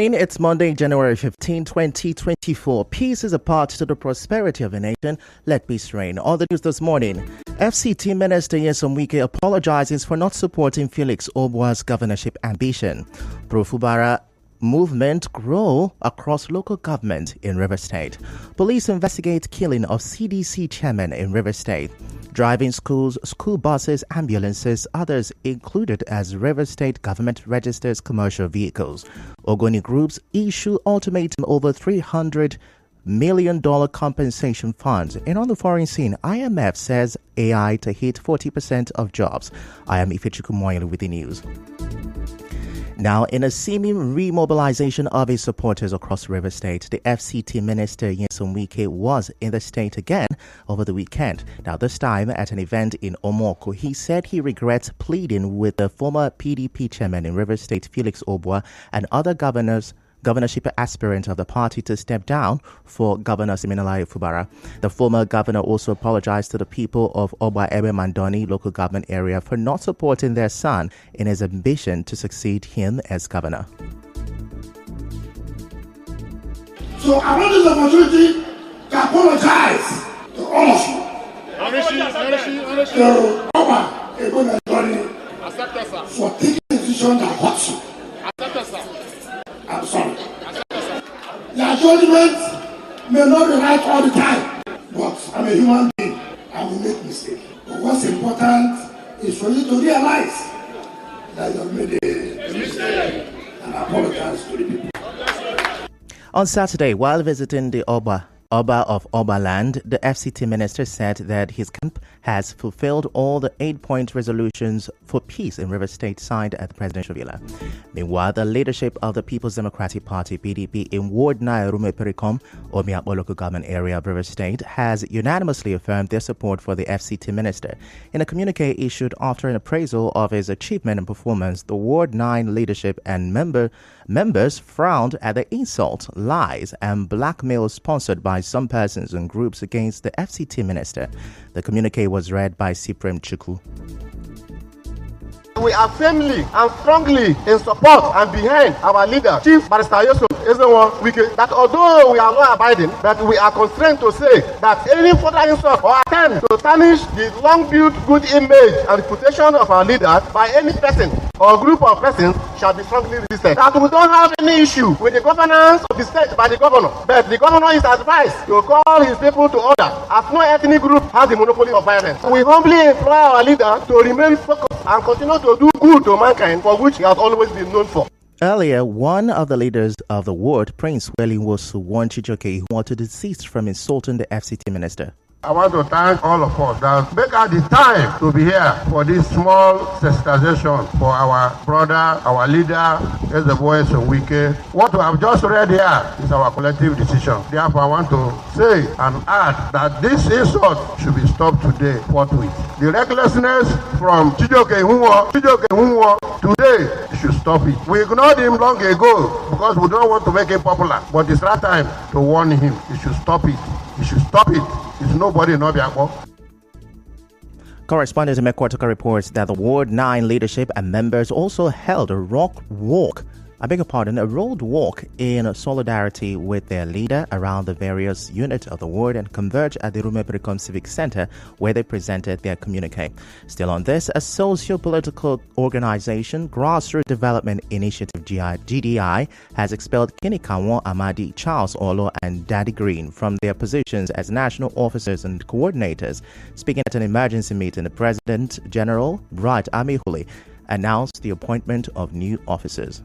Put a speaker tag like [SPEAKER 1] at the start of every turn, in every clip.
[SPEAKER 1] morning. It's Monday, January 15, 2024. Peace is a part to the prosperity of a nation. Let peace reign. On the news this morning, FCT Minister Nyesom Wike apologizes for not supporting Felix Obwa's governorship ambition. Pro-Fubara movement grow across local government in River State. Police investigate killing of CDC chairman in River State. Driving schools, school buses, ambulances, others included as River State government registers commercial vehicles. Ogoni groups issue ultimatum over $300 million compensation funds. And on the foreign scene, IMF says AI to hit 40% of jobs. I am Ifechuku Moyelu with the news. Now, in a seeming remobilization of his supporters across River State, the FCT Minister Nyesom Wike was in the state again over the weekend. Now, this time at an event in Omoko, he said he regrets pleading with the former PDP chairman in River State, Felix Obwa, and other governorship aspirant of the party to step down for Governor Siminalayi Fubara. The former governor also apologized to the people of Oba Ebe Mandoni local government area for not supporting their son in his ambition to succeed him as governor.
[SPEAKER 2] So I want this opportunity to apologize to all of you. To Oba Ebe Mandoni for taking a decision that hurts you. I'm sorry. Your judgment may not be right all the time, but I'm a human being. I will make mistakes. But what's important is for you to realize that you have made a mistake and apologize to the people.
[SPEAKER 1] On Saturday, while visiting the Oba of Obaland, the FCT minister said that his camp has fulfilled all the 8-point resolutions for peace in River State signed at the presidential villa. Meanwhile, the leadership of the People's Democratic Party, PDP, in Ward 9 Rume-Pericom, Omiakbo local government area of River State, has unanimously affirmed their support for the FCT minister. In a communique issued after an appraisal of his achievement and performance, the Ward 9 leadership and members frowned at the insult, lies, and blackmail sponsored by some persons and groups against the FCT minister. The communique was read by Cyprian Chukwu.
[SPEAKER 3] We are firmly and strongly in support and behind our leader, Chief Barrister Nyesom Wike, that although we are not abiding, that we are constrained to say that any further insult or attempt to tarnish the long-built good image and reputation of our leader by any person or group of persons shall be strongly resisted. That we don't have any issue with the governance of the state by the governor, but the governor is advised to call his people to order, as no ethnic group has the monopoly of violence. We humbly implore our leader to remain focused and continue to do good to mankind, for which he has always been known for.
[SPEAKER 1] Earlier, one of the leaders of the ward, Prince Welling-Wosu, warned Chijioke who wanted to desist from insulting the FCT minister.
[SPEAKER 2] I want to thank all of us that make out the time to be here for this small sensitization for our brother, our leader, as the voice of Wike. What we have just read here is our collective decision. Therefore, I want to say and add that this insult should be stopped today, forthwith. The recklessness from Chijioke Hunwo, today you should stop it. We ignored him long ago because we don't want to make him popular. But it's right time to warn him. He should stop it. He should stop it. It's nobody in Obiakpo.
[SPEAKER 1] Correspondent Mekwatika reports that the Ward 9 leadership and members also held a road walk in solidarity with their leader around the various units of the ward and converged at the Rume-Pericom Civic Center where they presented their communique. Still on this, a socio-political organization, Grassroots Development Initiative GDI, has expelled Kinikanwo Amadi, Charles Olo, and Daddy Green from their positions as national officers and coordinators. Speaking at an emergency meeting, the President General, Bright Amihuli, announced the appointment of new officers.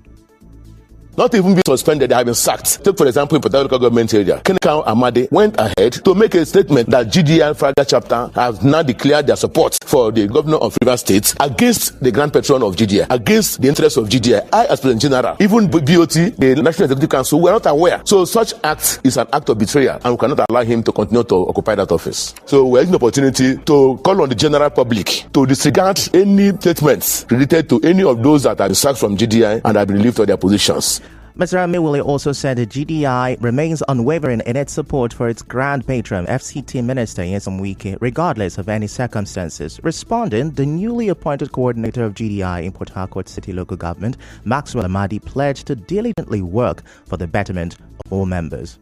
[SPEAKER 4] Not even be suspended, they have been sacked. Take, for example, in Port local government area, Kinikanwo Amadi went ahead to make a statement that GDI Fraga chapter has now declared their support for the governor of Rivers State against the grand patron of GDI, against the interests of GDI. I, as President General, even BOT, the National Executive Council, were not aware. So such act is an act of betrayal, and we cannot allow him to continue to occupy that office. So we're using the opportunity to call on the general public to disregard any statements related to any of those that have been sacked from GDI and have been relieved of their positions.
[SPEAKER 1] Mr. Amiwili also said the GDI remains unwavering in its support for its grand patron, FCT Minister Nyesom Wike, regardless of any circumstances. Responding, the newly appointed coordinator of GDI in Port Harcourt City Local Government, Maxwell Amadi, pledged to diligently work for the betterment of all members.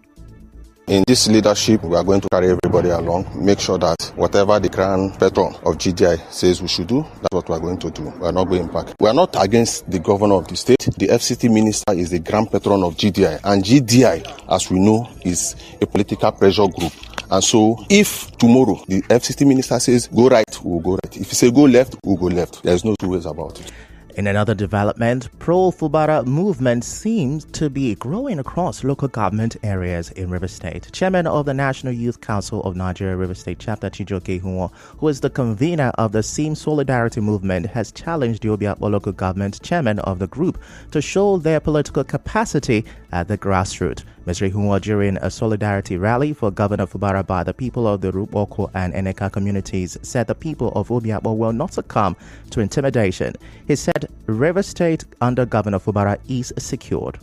[SPEAKER 5] In this leadership, we are going to carry everybody along, make sure that whatever the grand patron of GDI says we should do, that's what we are going to do. We are not going back. We are not against the governor of the state. The FCT minister is the grand patron of GDI, and GDI, as we know, is a political pressure group. And so, if tomorrow the FCT minister says go right, we will go right. If he says go left, we will go left. There is no two ways about it.
[SPEAKER 1] In another development, pro-Fubara movement seems to be growing across local government areas in River State. Chairman of the National Youth Council of Nigeria River State Chapter, Chijoke Hunwo, who is the convener of the Sim Solidarity Movement, has challenged the Obiakpo local government chairman of the group to show their political capacity at the grassroots. Mr. Hunwo, during a solidarity rally for Governor Fubara by the people of the Ruboko and Eneka communities, said the people of Obiakpo will not succumb to intimidation. He said River State under Governor Fubara is secured.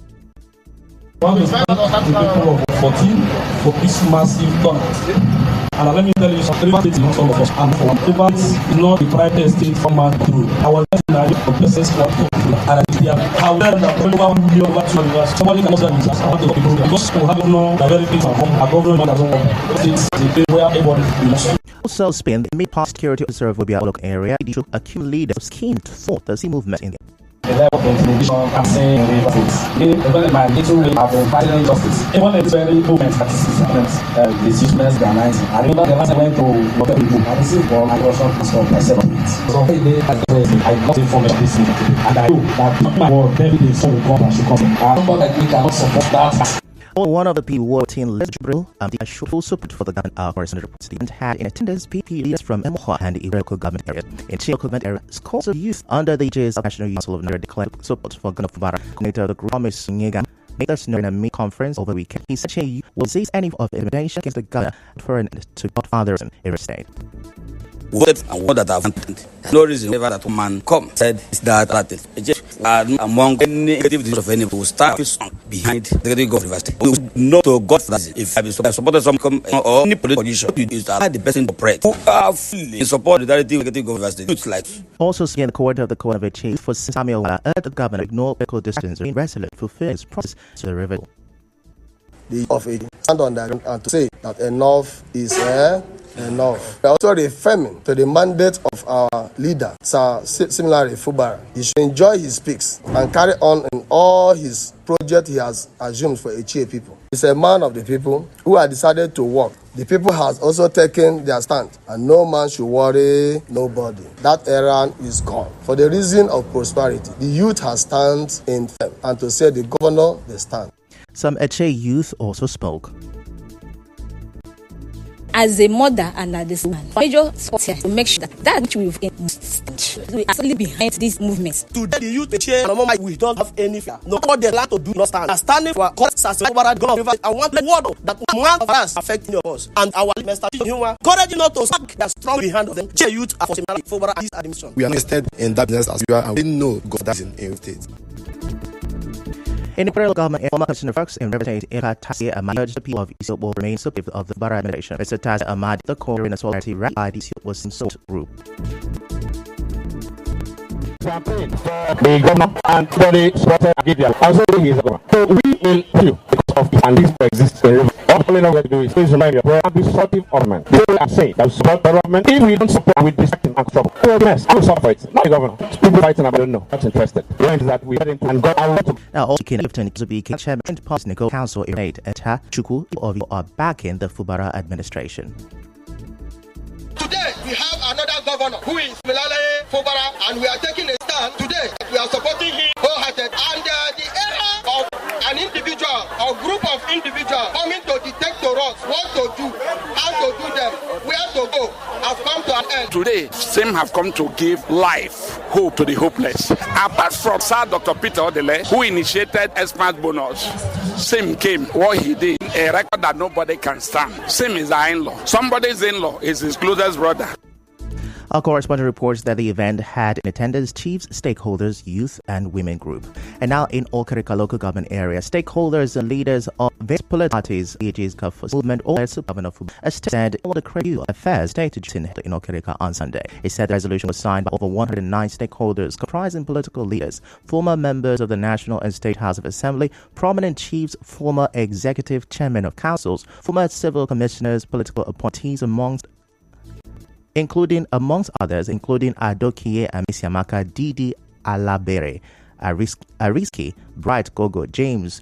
[SPEAKER 6] One is the people of 14 for this massive turnout. And let me tell you something, River State is not all of us. And for River State is not the private state format through. I was just in a places for and I did however that over 1 million over 2 years, somebody can also use I want to go because we have no very things at home. Our government doesn't work. It's the place where everybody belongs.
[SPEAKER 1] Also, Spain, the mid-past security officer of Obiakpo area, took a key leader scheme to thwart the sea movement in the
[SPEAKER 6] the level of intimidation I'm saying in River State. Even my little way have been fighting injustice. Even it's very movement statistics, decisions they are nice. I remember the last time I went to whatever we do, I received for my Russian passport by 7 weeks. So I got information this week, and I know that my word, every day, so will come and should come. Somebody like me cannot support that.
[SPEAKER 1] One of the people working legible the full support for the government and had in attendance PP leaders from Emoha and the local government area. In Chile government area, scores of youth under the aegis of National Youth Council of Nigeria declared support for Governor Fubara. Coordinator of the group, Promise Nyegan, made us know in a meet conference over the weekend. He said he will seize any of intimidation against the governor for an end to godfatherism in River State.
[SPEAKER 7] And what that I've wanted. No reason whenever that woman come said is that among any negative decision of any will start behind the executive of River State. We will know to God for that. If I be supported some come or any political position, is allow the person to operate. Who are fully in support of the executive of River State. It's like
[SPEAKER 1] also seeing the coordinator of the Court of Chief for Samuel Wala urged the governor to ignore political distance and resolute fulfill his promise to the river.
[SPEAKER 8] The of it stand on that and to say that enough is enough. We are also referring to the mandate of our leader, Sir similarly Fubara. He should enjoy his peaks and carry on in all his projects he has assumed for HA people. He's a man of the people who has decided to work. The people has also taken their stand, and no man should worry nobody. That era is gone. For the reason of prosperity, the youth has stand in firm, and to say the governor, they stand.
[SPEAKER 1] Some HA youth also spoke.
[SPEAKER 9] As a mother and as this man, major support here to make sure that which we are solely behind these movements.
[SPEAKER 10] Today, the youth chair, we don't have any fear. No what they like to do, not stand. Standing for cause as a I want the word that one of us affecting us and our Mr. Humor. Courage not to stand their strong behind of them. Chair youth are for this administration.
[SPEAKER 11] We are interested in that business as we are, and we know God that is in state.
[SPEAKER 1] In the federal government, former Commissioner of Works in River State, Tasi Amadi urged the people of Ethiopia remain supportive of the Fubara administration. Mr. Tasi Amadi, the core in a solidarity rally by the Ethiopia support group.
[SPEAKER 12] Campaign for the government and for the supported Agidia. Also, he is a government. So we will you because of it and this exists in River. All we have to do is please remind you, we are the supportive government. They are saying that we support the government. If we don't support with distracting and trouble, we will mess. I will suffer it. Not the governor. People fighting about don't know. Not interested. The point is that we head into and God our to.
[SPEAKER 1] Now, also, Lieutenant Zubiki, Chairman and Political Council in Eta Chuku of you are backing the Fubara administration.
[SPEAKER 3] Today, we have another governor who is Milale Fubara, and we are taking a stand today. We are supporting him wholehearted. And the era of an individual or group of individuals coming to dictate to us what to do, how to do them, where to go, has come to an end.
[SPEAKER 13] Today, SIM have come to give life, hope to the hopeless. Apart from Sir Dr. Peter Odele, who initiated expert bonus, SIM came, what he did, a record that nobody can stand. SIM is our in-law. Somebody's in-law is his closest brother.
[SPEAKER 1] Our correspondent reports that the event had in attendance chiefs, stakeholders, youth, and women group. And now in Okerika local government area, stakeholders and leaders of various political parties, AG's movement, also Governor said all the credit affairs stated in Okerika on Sunday. It said the resolution was signed by over 109 stakeholders comprising political leaders, former members of the National and State House of Assembly, prominent chiefs, former executive chairmen of councils, former civil commissioners, political appointees, amongst others, including Adokie Amisiamaka, Didi Alabere, Ariski, Bright Gogo, James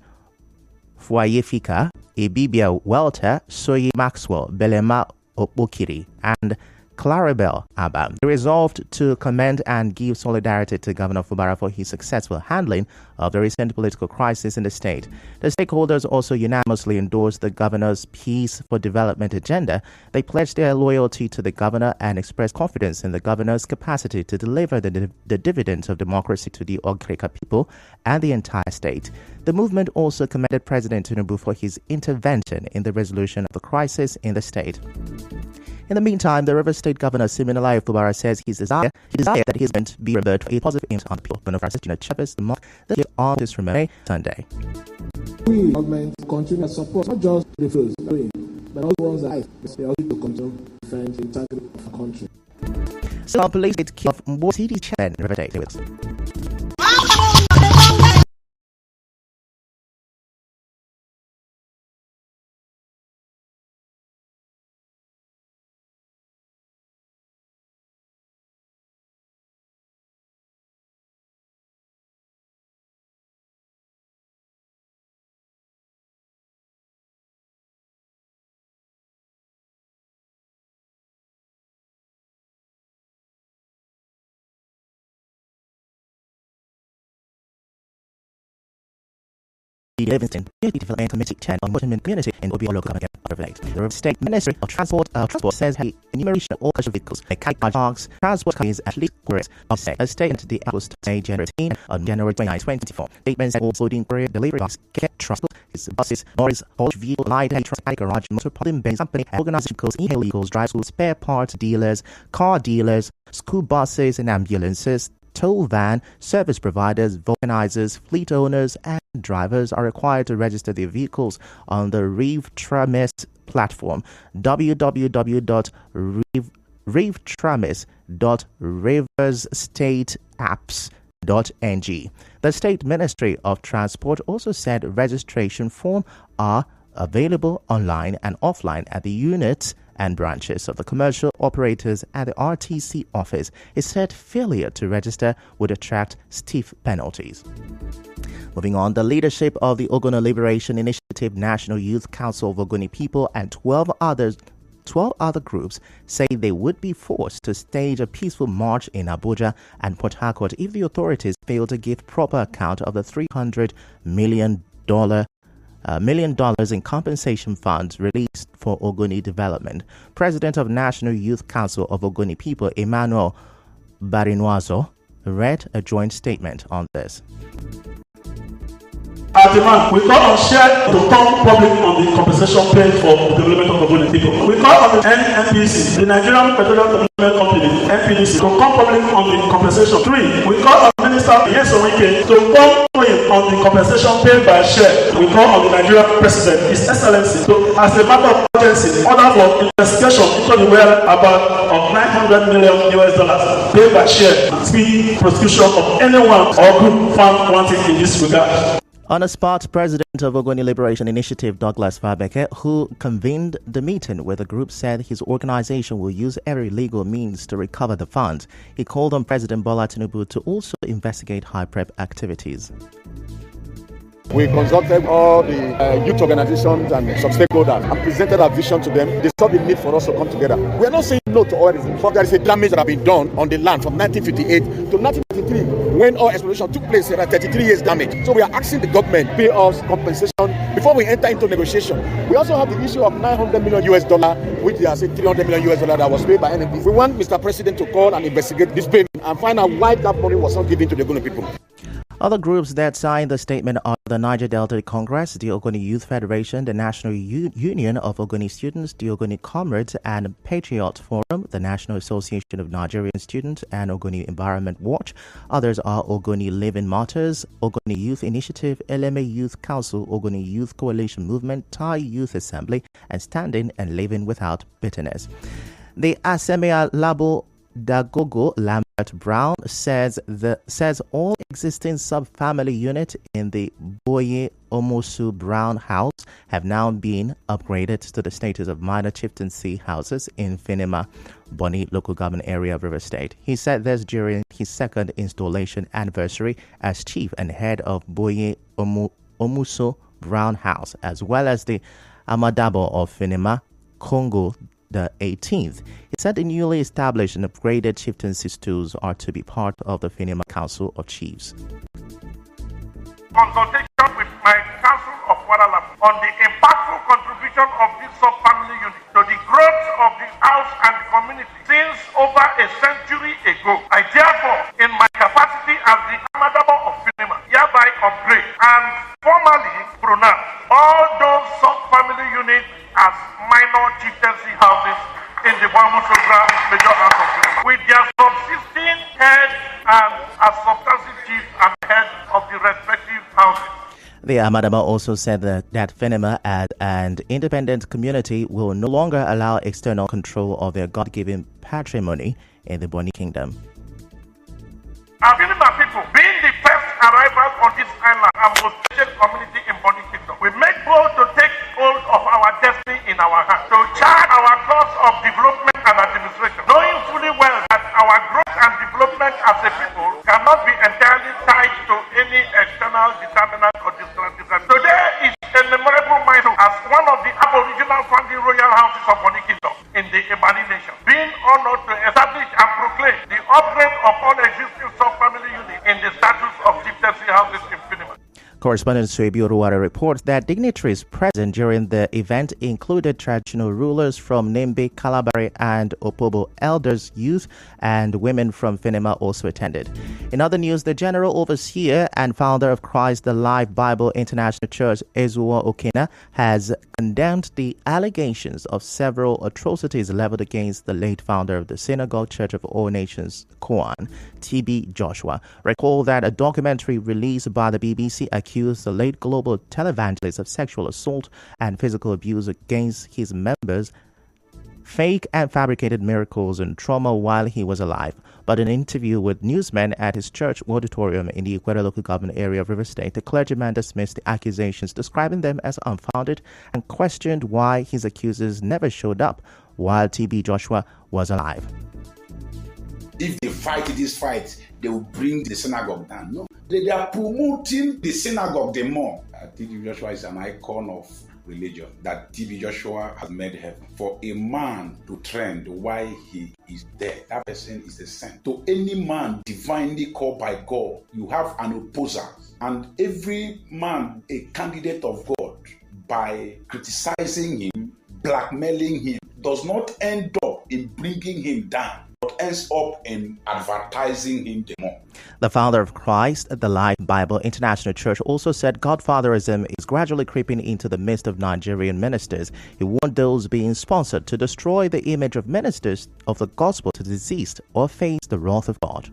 [SPEAKER 1] Fuayefika, Ebibia Welter, Soye Maxwell, Belema Opokiri, and Clarabelle Abba. They resolved to commend and give solidarity to Governor Fubara for his successful handling of the recent political crisis in the state. The stakeholders also unanimously endorsed the governor's Peace for Development agenda. They pledged their loyalty to the governor and expressed confidence in the governor's capacity to deliver the dividends of democracy to the Okerika people and the entire state. The movement also commended President Tinubu for his intervention in the resolution of the crisis in the state. In the meantime, the Rivers State Governor Siminalayi Fubara says he desires that his event be remembered for a positive impact on the people. Governor Francis Chavez, the month that he artists remain Sunday.
[SPEAKER 14] We government continue to support not just the fields, but also ones that they also to continue to defend the integrity of our country.
[SPEAKER 1] So, police state chief of Mbosidi Chen, River State. Livingston Community Development Committee Chair of Bulletin Community in Obi local government of the River State Ministry of Transport says the enumeration of all commercial vehicles like car parks, transport companies at least of a state to the August January 18 on January 29, 2024. Statements that also inquiry delivery box, transport, buses, lorries, haulage vehicle, light and truck, garage, metropolitan bank company, organized vehicles, e-vehicles, drive schools, spare parts dealers, car dealers, school buses and ambulances, toll van, service providers, vulcanizers, fleet owners, and drivers are required to register their vehicles on the ReveTramis platform, www.revetramis.riverstateapps.ng. The State Ministry of Transport also said registration forms are available online and offline at the units and branches of the commercial operators at the RTC office. It said failure to register would attract stiff penalties. Moving on, the leadership of the Ogoni Liberation Initiative National Youth Council of Ogoni People and 12 other groups say they would be forced to stage a peaceful march in Abuja and Port Harcourt if the authorities fail to give proper account of the $300 million in compensation funds released for Ogoni development. President of National Youth Council of Ogoni People, Emmanuel Barinwazo, read a joint statement on this.
[SPEAKER 6] As demand, we call on share to come public on the compensation paid for the development of Ogoni people. We call on the NNPC, the Nigerian Petroleum Development Company, NPDC, to come public on the compensation. 3. We call on Minister Yesowike to come on the compensation paid by share. We call on the Nigerian President, His Excellency, to, as a matter of urgency, order for investigation into the whereabouts of $900 million paid by share and speedy prosecution of anyone or group found wanting in this regard.
[SPEAKER 1] On the spot, President of Ogoni Liberation Initiative Douglas Fabeke, who convened the meeting with the group, said his organization will use every legal means to recover the funds. He called on President Bola Tinubu to also investigate high prep activities.
[SPEAKER 15] We consulted all the youth organizations and some stakeholders and presented our vision to them. They saw the need for us to come together. We are not saying no to oil, but there is a damage that has been done on the land from 1958 to 1993 when oil exploration took place. There are 33 years damage. So we are asking the government to pay us compensation before we enter into negotiation. We also have the issue of $900 million, which they are saying $300 million that was paid by NNP. We want Mr. President to call and investigate this payment and find out why that money was not given to the Ogoni people.
[SPEAKER 1] Other groups that signed the statement are the Niger Delta Congress, the Ogoni Youth Federation, the National Union of Ogoni Students, the Ogoni Comrades and Patriot Forum, the National Association of Nigerian Students, and Ogoni Environment Watch. Others are Ogoni Living Martyrs, Ogoni Youth Initiative, Eleme Youth Council, Ogoni Youth Coalition Movement, Thai Youth Assembly, and Standing and Living Without Bitterness. The Asemea Labo Dagogo Lambert Brown says all existing sub-family units in the Boye Omosu Brown house have now been upgraded to the status of minor chieftaincy houses in Finima, Bonny local government area of River State. He said this during his second installation anniversary as chief and head of Boye Omuso Brown House, as well as the Amadabo of Finima, Congo the 18th. He said the newly established and upgraded chieftaincy stools are to be part of the Finima Council of Chiefs.
[SPEAKER 16] Consultation with my Council of Wadalab on the impactful contribution of this sub-family unit to the growth of the house and the community since over a century ago. I therefore, in my capacity as the Amadabo of Finima, hereby upgrade and formally pronounce all those sub-family units as minor chieftaincy houses in the Bamuso Brown Major House of Finima, with their subsisting heads and as substantive chiefs and heads of the respective houses.
[SPEAKER 1] The Amadaba also said that Finima as an independent community will no longer allow external control of their God-given patrimony in the Bonny Kingdom.
[SPEAKER 16] Our Finima people, being the first arrivals on this island and most treasured community in Bonny Kingdom, we make bold to take hold of our destiny in our hands, to chart our course of development and administration, knowing fully well that our growth and development as a people cannot be entirely tied to any external determinant or determinant. Today is a memorable milestone as one of the Aboriginal founding royal houses of Bonny Kingdom in the Imani Nation, being honored to establish and proclaim the upgrade of all existing sub-family units in the status of chieftaincy houses in Finima.
[SPEAKER 1] Correspondent Suebi Oruwara reports that dignitaries present during the event included traditional rulers from Nembe, Kalabari, and Opobo. Elders, youth, and women from Finima also attended. In other news, the General Overseer and founder of Christ the Life Bible International Church, Ezuwa Okena, has condemned the allegations of several atrocities leveled against the late founder of the Synagogue Church of All Nations, Koan, T.B. Joshua. Recall that a documentary released by the BBC accused the late global televangelist of sexual assault and physical abuse against his members, fake and fabricated miracles and trauma while he was alive. But in an interview with newsmen at his church auditorium in the Ikweta local government area of River State, the clergyman dismissed the accusations, describing them as unfounded, and questioned why his accusers never showed up while T.B. Joshua was alive.
[SPEAKER 17] If they fight this fight, they will bring the synagogue down. No, they are promoting the synagogue the more. T.B. Joshua is an icon of religion that T.B. Joshua has made heaven. For a man to trend while he is dead, that person is a saint. To any man divinely called by God, you have an opposer. And every man a candidate of God, by criticizing him, blackmailing him, does not end up in bringing him down, but ends up in advertising him the more.
[SPEAKER 1] The founder of Christ, the Life Bible International Church, also said Godfatherism is gradually creeping into the midst of Nigerian ministers. He warned those being sponsored to destroy the image of ministers of the gospel to the deceased or face the wrath of God.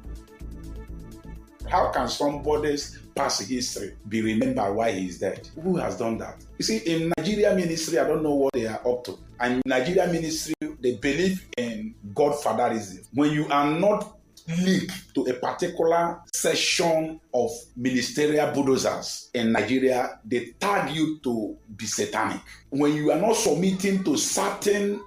[SPEAKER 17] How can somebody's past history be remembered while he is dead? Who has done that? You see, in Nigeria ministry, I don't know what they are up to. And in Nigeria ministry, they believe in Godfatherism. When you are not linked to a particular section of ministerial bulldozers in Nigeria, they tag you to be satanic. When you are not submitting to certain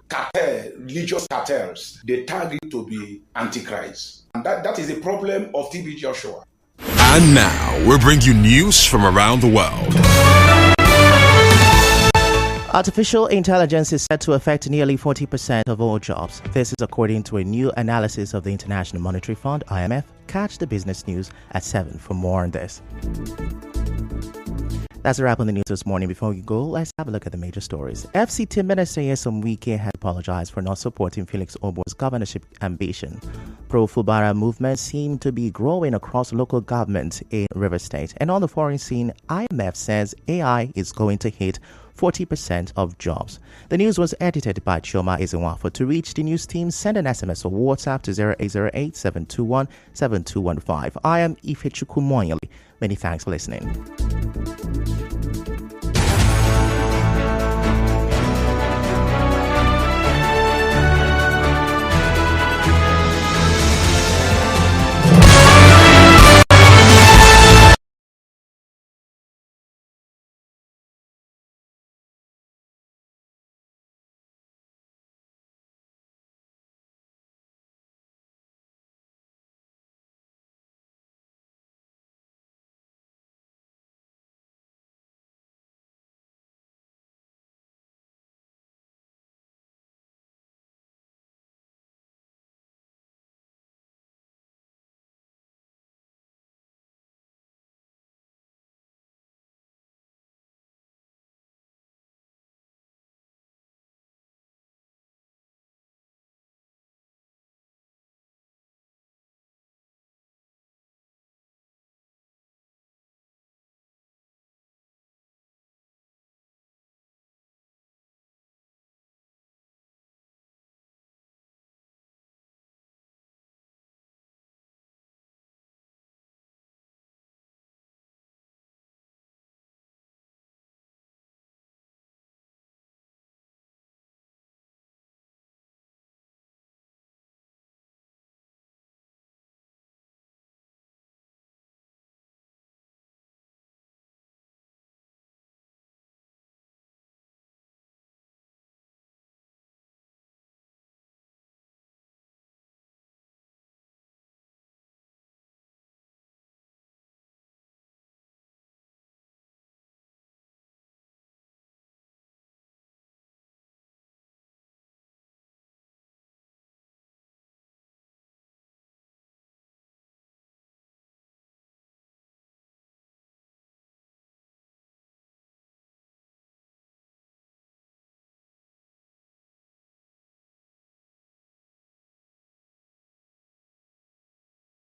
[SPEAKER 17] religious cartels, they tag you to be antichrist. And that is the problem of T.B. Joshua.
[SPEAKER 18] And now, we'll bring you news from around the world.
[SPEAKER 1] Artificial intelligence is set to affect nearly 40% of all jobs. This is according to a new analysis of the International Monetary Fund, IMF. Catch the business news at 7 for more on this. That's a wrap on the news this morning. Before we go, let's have a look at the major stories. FCT Minister Nyesom Wike has apologized for not supporting Felix Obo's governorship ambition. Pro-Fubara movement seem to be growing across local government in Rivers State. And on the foreign scene, IMF says AI is going to hit 40% of jobs. The news was edited by Chioma Ezenwafo. To reach the news team, send an SMS or WhatsApp to 0808-721-7215. I am Ifechukwu Moyali. Many thanks for listening.